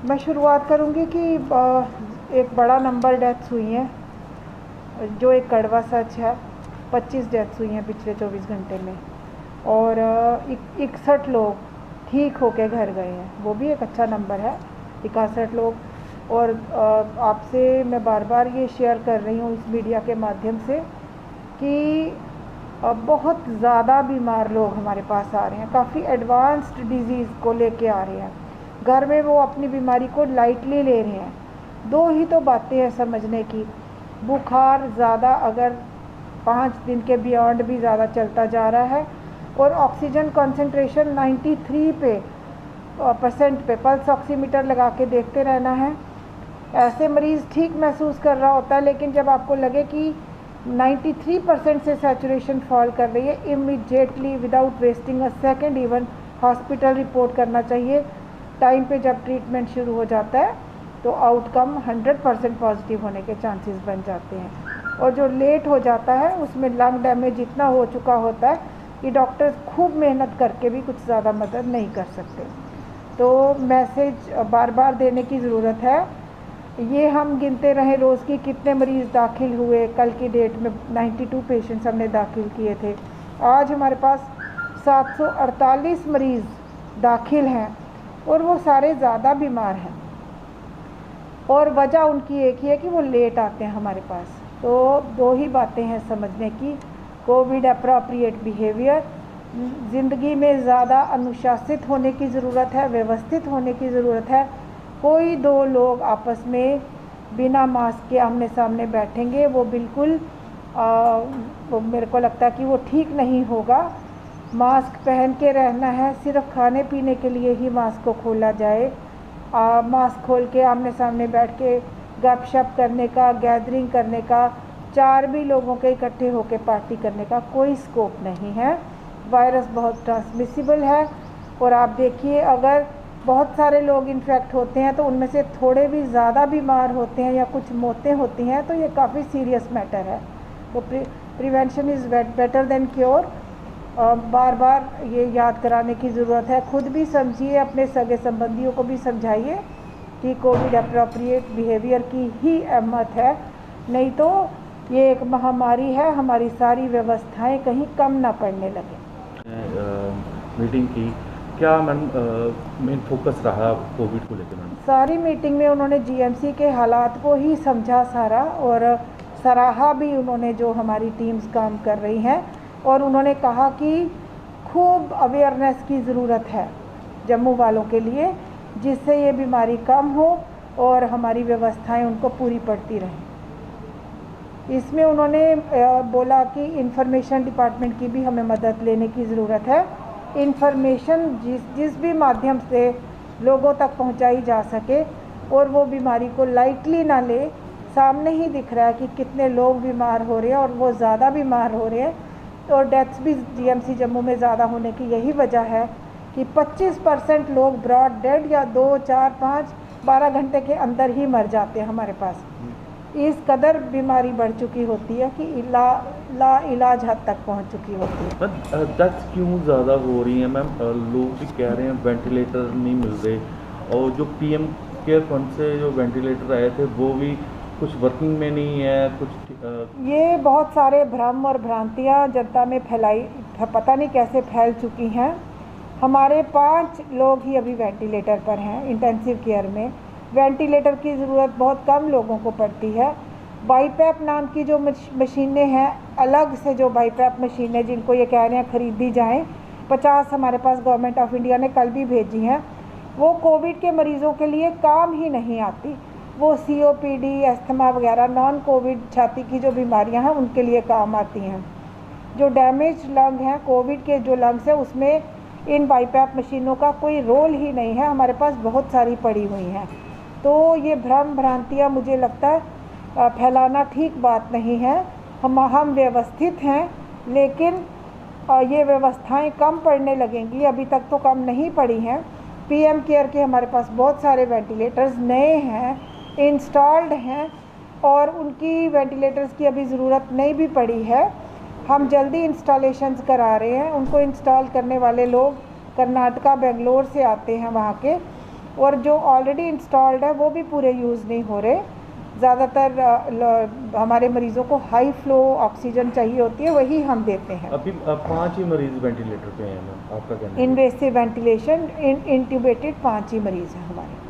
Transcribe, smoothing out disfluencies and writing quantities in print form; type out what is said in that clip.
मैं शुरुआत करूंगी कि एक बड़ा नंबर डेथ्स हुई हैं, जो एक कड़वा सच है। 25 डेथ्स हुई हैं पिछले 24 घंटे में, और 61 लोग ठीक होके घर गए हैं, वो भी एक अच्छा नंबर है, 61 लोग। और आपसे मैं बार बार ये शेयर कर रही हूँ इस मीडिया के माध्यम से कि बहुत ज़्यादा बीमार लोग हमारे पास आ रहे हैं, काफ़ी एडवांस्ड डिजीज़ को लेके आ रहे हैं। घर में वो अपनी बीमारी को लाइटली ले रहे हैं। दो ही तो बातें हैं समझने की। बुखार ज़्यादा अगर 5 दिन के बियॉन्ड भी ज़्यादा चलता जा रहा है, और ऑक्सीजन कंसंट्रेशन 93 परसेंट पे पल्स ऑक्सीमीटर लगा के देखते रहना है। ऐसे मरीज़ ठीक महसूस कर रहा होता है, लेकिन जब आपको लगे कि 93% से सैचुरेशन फॉल कर रही है, immediately without wasting a second even hospital report करना चाहिए। टाइम पे जब ट्रीटमेंट शुरू हो जाता है तो आउटकम 100% पॉजिटिव होने के चांसेस बन जाते हैं। और जो लेट हो जाता है उसमें लंग डैमेज इतना हो चुका होता है कि डॉक्टर्स खूब मेहनत करके भी कुछ ज़्यादा मदद नहीं कर सकते। तो मैसेज बार बार देने की ज़रूरत है। ये हम गिनते रहे रोज़ की कितने मरीज़ दाखिल हुए। कल की डेट में 92 पेशेंट्स हमने दाखिल किए थे। आज हमारे पास 748 मरीज़ दाखिल हैं, और वो सारे ज़्यादा बीमार हैं, और वजह उनकी एक ही है कि वो लेट आते हैं हमारे पास। तो दो ही बातें हैं समझने की। कोविड अप्रोप्रिएट बिहेवियर, ज़िंदगी में ज़्यादा अनुशासित होने की ज़रूरत है, व्यवस्थित होने की ज़रूरत है। कोई दो लोग आपस में बिना मास्क के आमने सामने बैठेंगे, वो बिल्कुल वो मेरे को लगता है कि वो ठीक नहीं होगा। मास्क पहन के रहना है, सिर्फ खाने पीने के लिए ही मास्क को खोला जाए। मास्क खोल के आमने सामने बैठ के गपशप करने का, गैदरिंग करने का, 4 भी लोगों के इकट्ठे होकर पार्टी करने का कोई स्कोप नहीं है। वायरस बहुत ट्रांसमिसिबल है, और आप देखिए अगर बहुत सारे लोग इन्फेक्ट होते हैं तो उनमें से थोड़े भी ज़्यादा बीमार होते हैं या कुछ मौतें होती हैं, तो ये काफ़ी सीरियस मैटर है। तो prevention is better than cure. बार बार ये याद कराने की ज़रूरत है। खुद भी समझिए, अपने सगे संबंधियों को भी समझाइए कि कोविड अप्रोप्रिएट बिहेवियर की ही अहमियत है, नहीं तो ये एक महामारी है, हमारी सारी व्यवस्थाएं कहीं कम ना पड़ने लगे। मीटिंग की क्या मैम मेन फोकस रहा कोविड को लेकर? मैम सारी मीटिंग में उन्होंने जीएमसी के हालात को ही समझा सारा, और सराहा भी उन्होंने जो हमारी टीम्स काम कर रही हैं। और उन्होंने कहा कि खूब अवेयरनेस की ज़रूरत है जम्मू वालों के लिए, जिससे ये बीमारी कम हो और हमारी व्यवस्थाएं उनको पूरी पड़ती रहें। इसमें उन्होंने बोला कि इंफॉर्मेशन डिपार्टमेंट की भी हमें मदद लेने की ज़रूरत है। इंफॉर्मेशन जिस भी माध्यम से लोगों तक पहुंचाई जा सके, और वो बीमारी को लाइटली ना ले। सामने ही दिख रहा है कि कितने लोग बीमार हो रहे हैं, और वो ज़्यादा बीमार हो रहे हैं। और डेथ्स भी जीएमसी जम्मू में ज़्यादा होने की यही वजह है कि 25% लोग ब्रॉड डेड या 2, 4, 5, 12 घंटे के अंदर ही मर जाते हैं हमारे पास। इस कदर बीमारी बढ़ चुकी होती है कि ला इलाज हद तक पहुंच चुकी होती है। पर डेथ्स क्यों ज़्यादा हो रही हैं मैम? लोग भी कह रहे हैं वेंटिलेटर नहीं मिल रहे, और जो पीएम केयर फंड से जो वेंटिलेटर आए थे वो भी कुछ वर्किंग में नहीं है, कुछ ये बहुत सारे भ्रम और भ्रांतियाँ जनता में फैलाई, पता नहीं कैसे फैल चुकी हैं। हमारे 5 लोग ही अभी वेंटिलेटर पर हैं इंटेंसिव केयर में। वेंटिलेटर की ज़रूरत बहुत कम लोगों को पड़ती है। बाईपैप नाम की जो मशीनें हैं, अलग से जो बाईपैप मशीनें जिनको ये कह रहे हैं ख़रीदी जाएं, 50 हमारे पास गवर्नमेंट ऑफ इंडिया ने कल भी भेजी हैं। वो कोविड के मरीज़ों के लिए काम ही नहीं आती। वो सीओपीडी, अस्थमा वगैरह नॉन कोविड छाती की जो बीमारियां हैं उनके लिए काम आती हैं। जो डैमेज लंग हैं, कोविड के जो लंग्स हैं, उसमें इन बाईपैप मशीनों का कोई रोल ही नहीं है। हमारे पास बहुत सारी पड़ी हुई हैं। तो ये भ्रम भ्रांतियाँ मुझे लगता है फैलाना ठीक बात नहीं है। हम व्यवस्थित हैं, लेकिन ये व्यवस्थाएं कम पड़ने लगेंगी। अभी तक तो कम नहीं पड़ी हैं। पीएम केयर के हमारे पास बहुत सारे वेंटिलेटर्स नए हैं, इंस्टॉल्ड हैं, और उनकी वेंटिलेटर्स की अभी ज़रूरत नहीं भी पड़ी है। हम जल्दी इंस्टॉलेशंस करा रहे हैं। उनको इंस्टॉल करने वाले लोग कर्नाटका, बेंगलोर से आते हैं वहाँ के, और जो ऑलरेडी इंस्टॉल्ड है वो भी पूरे यूज़ नहीं हो रहे। ज़्यादातर हमारे मरीज़ों को हाई फ्लो ऑक्सीजन चाहिए होती है, वही हम देते हैं। अभी 5 ही मरीज वेंटिलेटर पे हैं मैम, आपका कहना है? इनवेसिव वेंटिलेशन इंट्यूबेटेड 5 ही मरीज़ हैं हमारे।